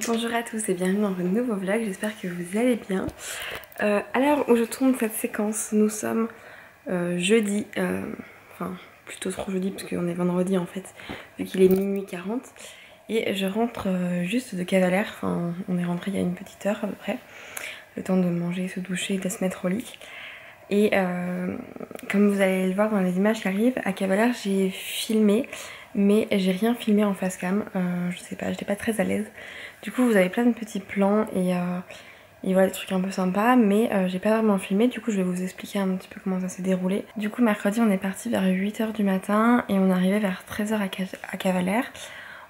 Bonjour à tous et bienvenue dans un nouveau vlog, j'espère que vous allez bien. À l'heure où je tourne cette séquence, nous sommes jeudi, enfin plutôt trop jeudi parce qu'on est vendredi en fait, vu qu'il est minuit 40. Et je rentre juste de Cavalère, enfin on est rentré il y a une petite heure à peu près. Le temps de manger, se doucher et de se mettre au lit. Et comme vous allez le voir dans les images qui arrivent, à Cavalère j'ai filmé, mais j'ai rien filmé en face cam, je sais pas, j'étais pas très à l'aise. Du coup vous avez plein de petits plans et voilà des trucs un peu sympas, mais j'ai pas vraiment filmé, du coup je vais vous expliquer un petit peu comment ça s'est déroulé. Du coup mercredi on est parti vers 8 h du matin et on est arrivé vers 13 h à Cavalère.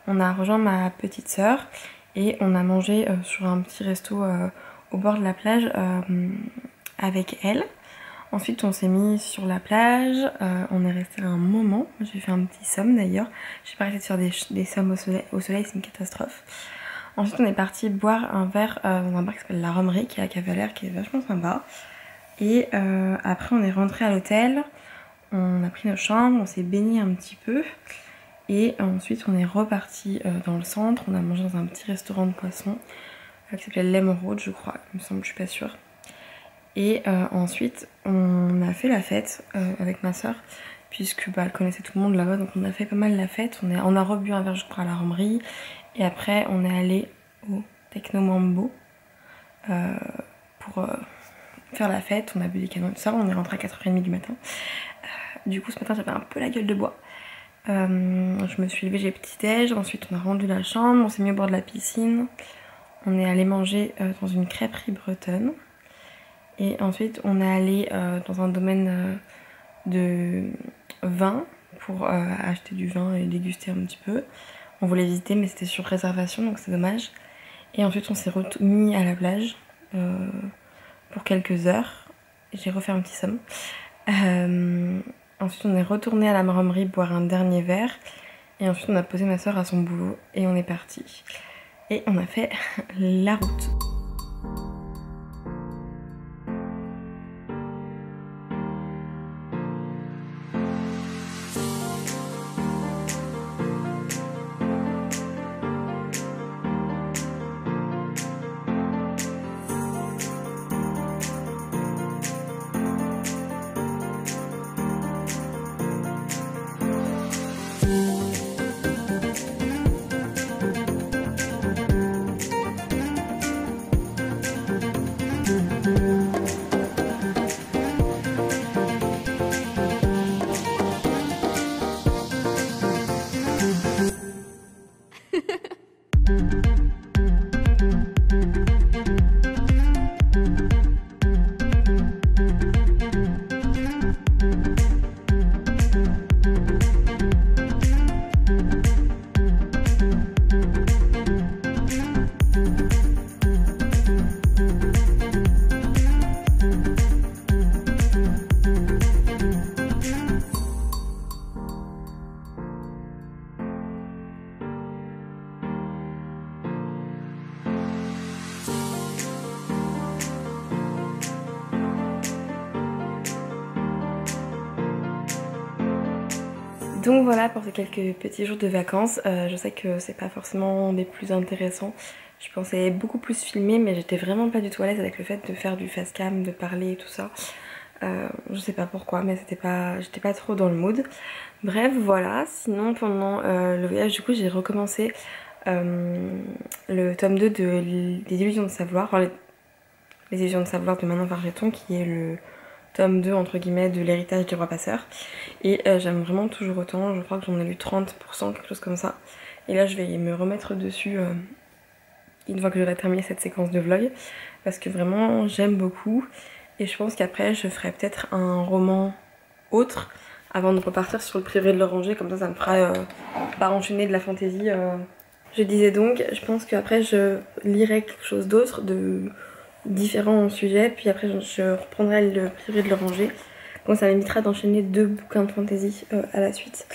On a rejoint ma petite sœur et on a mangé sur un petit resto au bord de la plage avec elle. Ensuite on s'est mis sur la plage, on est resté un moment, j'ai fait un petit somme d'ailleurs, j'ai pas arrêté de faire des sommes au soleil c'est une catastrophe. Ensuite on est parti boire un verre dans un bar qui s'appelle La Romerie qui est à Cavalère, qui est vachement sympa. Et après on est rentré à l'hôtel, on a pris nos chambres, on s'est baigné un petit peu. Et ensuite on est reparti dans le centre, on a mangé dans un petit restaurant de poisson qui s'appelle l'Emeraude je crois, il me semble, je suis pas sûre. Et ensuite on a fait la fête avec ma soeur, puisque elle connaissait tout le monde là-bas, donc on a fait pas mal la fête. On a rebu un verre je crois à la Romerie, et après on est allé au Techno Mambo pour faire la fête. On a bu des canons et tout ça, on est rentré à 4 h 30 du matin. Du coup ce matin j'avais un peu la gueule de bois. Je me suis levée, j'ai petit déj, ensuite on a rendu la chambre, on s'est mis au bord de la piscine. On est allé manger dans une crêperie bretonne. Et ensuite on est allé dans un domaine de vin pour acheter du vin et déguster un petit peu. On voulait visiter mais c'était sur réservation donc c'est dommage. Et ensuite on s'est remis à la plage pour quelques heures. J'ai refait un petit somme. Ensuite on est retourné à la Romerie boire un dernier verre. Et ensuite on a posé ma soeur à son boulot et on est parti. Et on a fait la route. Donc voilà pour ces quelques petits jours de vacances. Je sais que c'est pas forcément les plus intéressants. Je pensais beaucoup plus filmer, mais j'étais vraiment pas du tout à l'aise avec le fait de faire du face cam, de parler et tout ça. Je sais pas pourquoi, mais j'étais pas trop dans le mood. Bref voilà, sinon pendant le voyage du coup j'ai recommencé le tome 2 des Illusions de Savoir, enfin, les Illusions de Savoir de Manon Fargeton, qui est le tome 2 entre guillemets de l'héritage du roi passeur. Et j'aime vraiment toujours autant, je crois que j'en ai lu 30%, quelque chose comme ça. Et là je vais me remettre dessus une fois que j'aurai terminé cette séquence de vlog, parce que vraiment j'aime beaucoup. Et je pense qu'après je ferai peut-être un roman autre avant de repartir sur le privé de l'Oranger, comme ça me fera pas enchaîner de la fantaisie. Je disais donc, je pense qu'après je lirai quelque chose d'autre, de différents sujets, puis après je reprendrai le privé de l'Oranger. Donc ça m'évitera d'enchaîner 2 bouquins de fantaisie à la suite,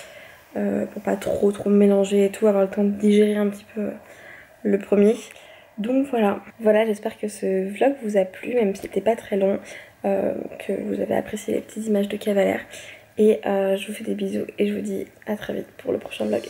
pour pas trop mélanger et tout, avoir le temps de digérer un petit peu le premier. Donc voilà, j'espère que ce vlog vous a plu, même si c'était pas très long, que vous avez apprécié les petites images de Cavalère. Et je vous fais des bisous et je vous dis à très vite pour le prochain vlog.